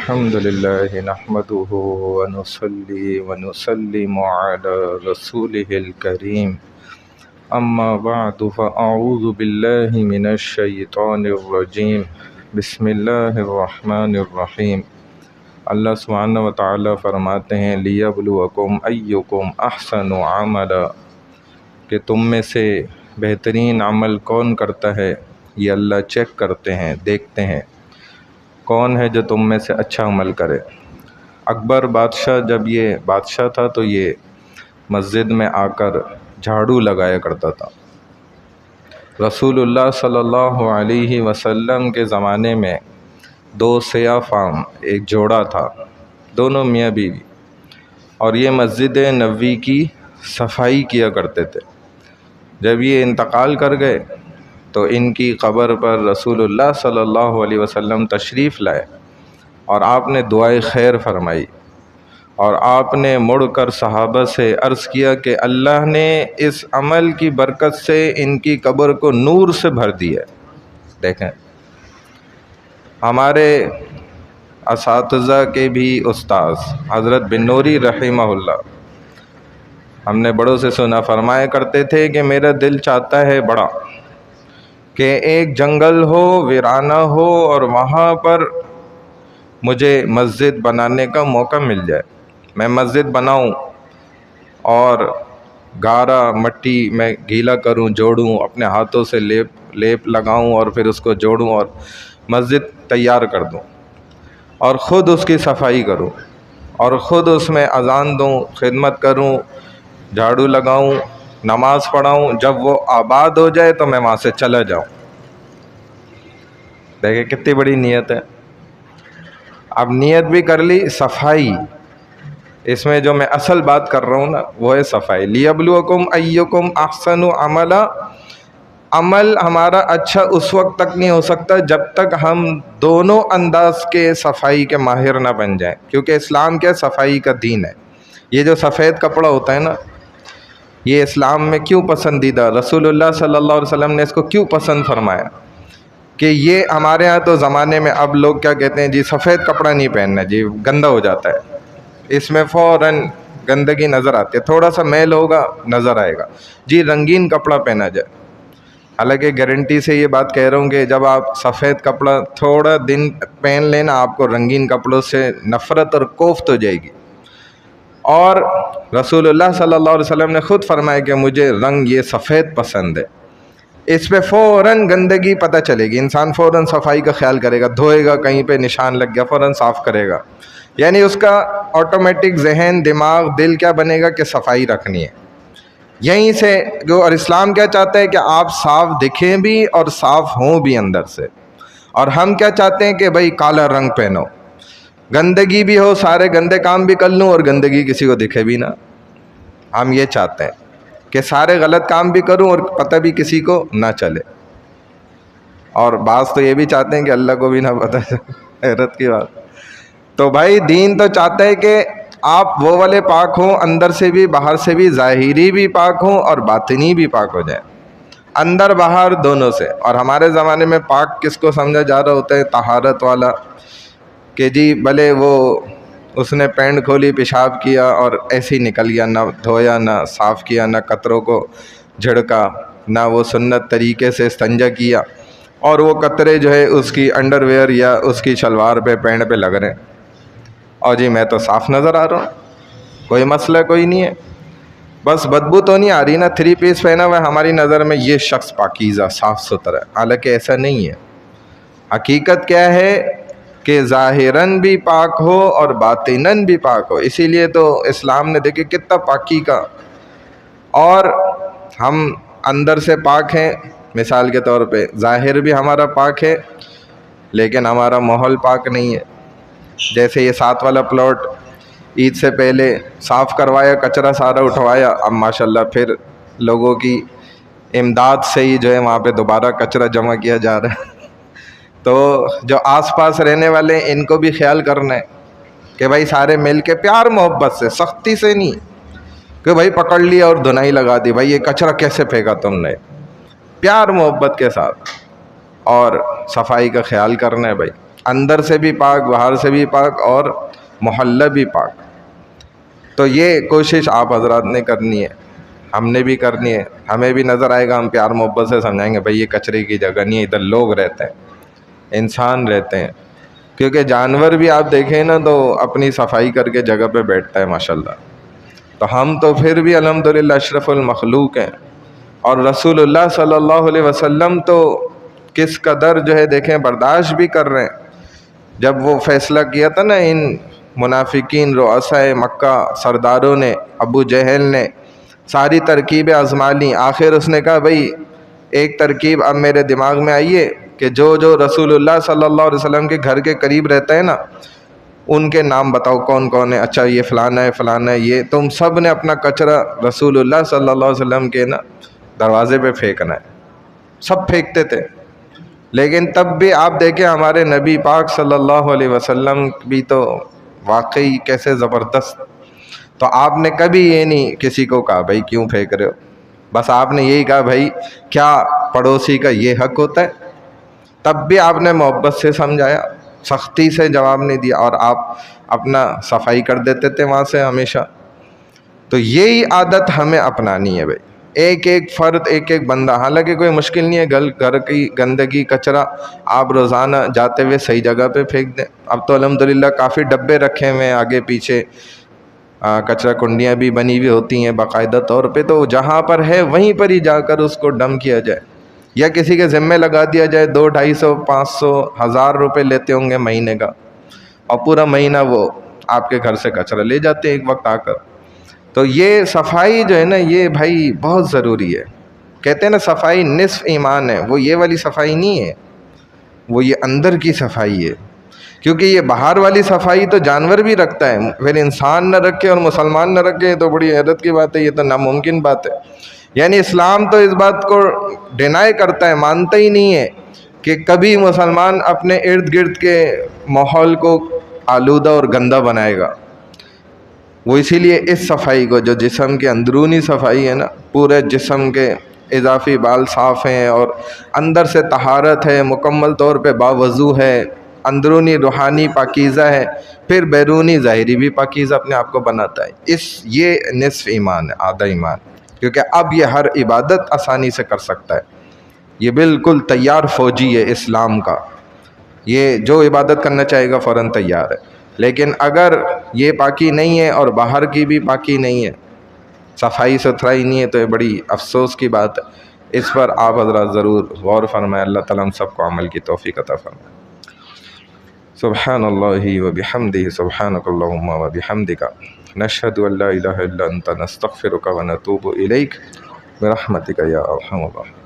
الحمد لله نحمده ونصلي ونسلم على رسوله الكريم أما بعد فأعوذ بالله من الشيطان الرجيم بسم الله الرحمن الرحیم۔ اللہ سبحانہ وتعالی فرماتے ہیں لیبلوکم ایکم احسن عملا، کہ تم میں سے بہترین عمل کون کرتا ہے، یہ اللہ چیک کرتے ہیں، دیکھتے ہیں کون ہے جو تم میں سے اچھا عمل کرے۔ اکبر بادشاہ جب یہ بادشاہ تھا تو یہ مسجد میں آ کر جھاڑو لگایا کرتا تھا۔ رسول اللہ صلی اللہ علیہ وسلم کے زمانے میں دو سیاہ فام ایک جوڑا تھا، دونوں میاں بیوی، اور یہ مسجد نبوی کی صفائی کیا کرتے تھے۔ جب یہ انتقال کر گئے تو ان کی قبر پر رسول اللہ صلی اللہ علیہ وسلم تشریف لائے اور آپ نے دعائے خیر فرمائی، اور آپ نے مڑ کر صحابہ سے عرض کیا کہ اللہ نے اس عمل کی برکت سے ان کی قبر کو نور سے بھر دیا۔ دیکھیں، ہمارے اساتذہ کے بھی استاذ حضرت بن نوری رحمہ اللہ، ہم نے بڑوں سے سنا، فرمایا کرتے تھے کہ میرا دل چاہتا ہے بڑا کہ ایک جنگل ہو، ویرانہ ہو، اور وہاں پر مجھے مسجد بنانے کا موقع مل جائے، میں مسجد بناؤں اور گارا مٹی میں گیلا کروں، جوڑوں، اپنے ہاتھوں سے لیپ لگاؤں اور پھر اس کو جوڑوں اور مسجد تیار کر دوں، اور خود اس کی صفائی کروں، اور خود اس میں اذان دوں، خدمت کروں، جھاڑو لگاؤں، نماز پڑھاؤں، جب وہ آباد ہو جائے تو میں وہاں سے چلا جاؤں۔ دیکھیں کتنی بڑی نیت ہے۔ اب نیت بھی کر لی، صفائی، اس میں جو میں اصل بات کر رہا ہوں نا وہ ہے صفائی۔ لیبلوکم ایکم احسن عملا، عمل ہمارا اچھا اس وقت تک نہیں ہو سکتا جب تک ہم دونوں انداز کے صفائی کے ماہر نہ بن جائیں، کیونکہ اسلام کیا صفائی کا دین ہے۔ یہ جو سفید کپڑا ہوتا ہے نا، یہ اسلام میں کیوں پسندیدہ، رسول اللہ صلی اللہ علیہ وسلم نے اس کو کیوں پسند فرمایا کہ یہ ہمارے ہاں تو زمانے میں اب لوگ کیا کہتے ہیں، جی سفید کپڑا نہیں پہننا، جی گندا ہو جاتا ہے، اس میں فوراً گندگی نظر آتی ہے، تھوڑا سا میل ہوگا نظر آئے گا، جی رنگین کپڑا پہنا جائے۔ حالانکہ گارنٹی سے یہ بات کہہ رہا ہوں کہ جب آپ سفید کپڑا تھوڑا دن پہن لینا، آپ کو رنگین کپڑوں سے نفرت اور کوفت ہو جائے گی۔ اور رسول اللہ صلی اللہ علیہ وسلم نے خود فرمایا کہ مجھے رنگ یہ سفید پسند ہے، اس پہ فوراً گندگی پتہ چلے گی، انسان فوراً صفائی کا خیال کرے گا، دھوئے گا، کہیں پہ نشان لگ گیا فوراً صاف کرے گا، یعنی اس کا آٹومیٹک ذہن، دماغ، دل کیا بنے گا کہ صفائی رکھنی ہے۔ یہیں سے جو، اور اسلام کیا چاہتا ہے کہ آپ صاف دکھیں بھی اور صاف ہوں بھی اندر سے، اور ہم کیا چاہتے ہیں کہ بھئی کالا رنگ پہنو، گندگی بھی ہو، سارے گندے کام بھی کر لوں اور گندگی کسی کو دکھے بھی نہ۔ ہم یہ چاہتے ہیں کہ سارے غلط کام بھی کروں اور پتہ بھی کسی کو نہ چلے، اور بعض تو یہ بھی چاہتے ہیں کہ اللہ کو بھی نہ پتہ چلے، حیرت کی بات۔ تو بھائی دین تو چاہتا ہے کہ آپ وہ والے پاک ہوں، اندر سے بھی باہر سے بھی، ظاہری بھی پاک ہوں اور باطنی بھی پاک ہو جائیں، اندر باہر دونوں سے۔ اور ہمارے زمانے میں پاک کس کو سمجھا جا رہا ہوتا ہے؟ طہارت والا، کہ جی بھلے وہ اس نے پینٹ کھولی، پیشاب کیا اور ایسے ہی نکل گیا، نہ دھویا، نہ صاف کیا، نہ قطروں کو جھڑکا، نہ وہ سنت طریقے سے استنجا کیا، اور وہ قطرے جو ہے اس کی انڈر ویئر یا اس کی شلوار پہ، پینٹ پہ لگ رہے ہیں، اور جی میں تو صاف نظر آ رہا ہوں، کوئی مسئلہ کوئی نہیں ہے، بس بدبو تو نہیں آ رہی نا، 3 پیس پہنا ہوا ہے، ہماری نظر میں یہ شخص پاکیزہ صاف ستھرا ہے، حالانکہ ایسا نہیں ہے۔ حقیقت کیا ہے کہ ظاہراً بھی پاک ہو اور باطناً بھی پاک ہو۔ اسی لیے تو اسلام نے دیکھے کتنا پاکی کا، اور ہم اندر سے پاک ہیں، مثال کے طور پہ ظاہر بھی ہمارا پاک ہے لیکن ہمارا ماحول پاک نہیں ہے۔ جیسے یہ 7 والا پلاٹ عید سے پہلے صاف کروایا، کچرا سارا اٹھوایا، اب ماشاءاللہ پھر لوگوں کی امداد سے ہی جو ہے وہاں پہ دوبارہ کچرا جمع کیا جا رہا ہے۔ تو جو آس پاس رہنے والے ان کو بھی خیال کرنا ہے کہ بھائی سارے مل کے پیار محبت سے، سختی سے نہیں کہ بھائی پکڑ لیا اور دھنائی لگا دی، بھائی یہ کچرا کیسے پھینکا تم نے، پیار محبت کے ساتھ، اور صفائی کا خیال کرنا ہے بھائی۔ اندر سے بھی پاک، باہر سے بھی پاک، اور محلہ بھی پاک۔ تو یہ کوشش آپ حضرات نے کرنی ہے، ہم نے بھی کرنی ہے۔ ہمیں بھی نظر آئے گا، ہم پیار محبت سے سمجھائیں گے بھائی یہ کچرے کی جگہ نہیں ہے، ادھر لوگ رہتے ہیں، انسان رہتے ہیں۔ کیونکہ جانور بھی آپ دیکھیں نا تو اپنی صفائی کر کے جگہ پہ بیٹھتا ہے ماشاءاللہ، تو ہم تو پھر بھی الحمدللہ اشرف المخلوق ہیں۔ اور رسول اللہ صلی اللہ علیہ وسلم تو کس قدر جو ہے دیکھیں برداشت بھی کر رہے ہیں۔ جب وہ فیصلہ کیا تھا نا ان منافقین رؤساء مکہ سرداروں نے، ابو جہل نے ساری ترکیبیں آزما لیں، آخر اس نے کہا بھائی ایک ترکیب اب میرے دماغ میں آئی ہے کہ جو جو رسول اللہ صلی اللہ علیہ وسلم کے گھر کے قریب رہتا ہے نا ان کے نام بتاؤ کون کون ہے، اچھا یہ فلانا ہے فلانا ہے، یہ تم سب نے اپنا کچرا رسول اللہ صلی اللہ علیہ وسلم کے نا دروازے پہ پھینکنا ہے۔ سب پھینکتے تھے، لیکن تب بھی آپ دیکھیں ہمارے نبی پاک صلی اللہ علیہ وسلم بھی تو واقعی کیسے زبردست، تو آپ نے کبھی یہ نہیں کسی کو کہا بھائی کیوں پھینک رہے ہو، بس آپ نے یہی کہا بھائی کیا پڑوسی کا یہ حق ہوتا ہے؟ تب بھی آپ نے محبت سے سمجھایا، سختی سے جواب نہیں دیا، اور آپ اپنا صفائی کر دیتے تھے وہاں سے ہمیشہ۔ تو یہی عادت ہمیں اپنانی ہے بھائی، ایک ایک فرد ایک ایک بندہ، حالانکہ کوئی مشکل نہیں ہے، گھر کی گندگی کچرا آپ روزانہ جاتے ہوئے صحیح جگہ پہ پھینک دیں۔ اب تو الحمدللہ کافی ڈبے رکھے ہوئے ہیں آگے پیچھے، کچرا کنڈیاں بھی بنی ہوئی ہوتی ہیں باقاعدہ طور پہ، تو جہاں پر ہے وہیں پر ہی جا کر اس کو ڈم کیا جائے، یا کسی کے ذمہ لگا دیا جائے۔ 200، 250، 500، 1000 روپے لیتے ہوں گے مہینے کا، اور پورا مہینہ وہ آپ کے گھر سے کچرا لے جاتے ہیں ایک وقت آ کر۔ تو یہ صفائی جو ہے نا یہ بھائی بہت ضروری ہے۔ کہتے ہیں نا صفائی نصف ایمان ہے، وہ یہ والی صفائی نہیں ہے، وہ یہ اندر کی صفائی ہے۔ کیونکہ یہ باہر والی صفائی تو جانور بھی رکھتا ہے، پھر انسان نہ رکھے اور مسلمان نہ رکھے تو بڑی حیرت کی بات ہے، یہ تو ناممکن بات ہے۔ یعنی اسلام تو اس بات کو ڈینائی کرتا ہے، مانتا ہی نہیں ہے کہ کبھی مسلمان اپنے ارد گرد کے ماحول کو آلودہ اور گندہ بنائے گا۔ وہ اسی لیے اس صفائی کو، جو جسم کے اندرونی صفائی ہے نا، پورے جسم کے اضافی بال صاف ہیں اور اندر سے طہارت ہے، مکمل طور پہ باوضو ہے، اندرونی روحانی پاکیزہ ہے، پھر بیرونی ظاہری بھی پاکیزہ اپنے آپ کو بناتا ہے۔ یہ نصف ایمان ہے، آدھا ایمان، کیونکہ اب یہ ہر عبادت آسانی سے کر سکتا ہے، یہ بالکل تیار فوجی ہے اسلام کا، یہ جو عبادت کرنا چاہے گا فوراً تیار ہے۔ لیکن اگر یہ پاکی نہیں ہے اور باہر کی بھی پاکی نہیں ہے، صفائی ستھرائی نہیں ہے، تو یہ بڑی افسوس کی بات ہے۔ اس پر آپ حضرات ضرور غور فرمائیں، اللہ تعالیٰ ہم سب کو عمل کی توفیق عطا فرمائے۔ سبحان اللہ وبحمدہ، سبحانک اللہم وبحمدک، نشہد ان لا الہ الا انت، نستغفرک ونتوب الیک، برحمتک یا ارحم الراحمین۔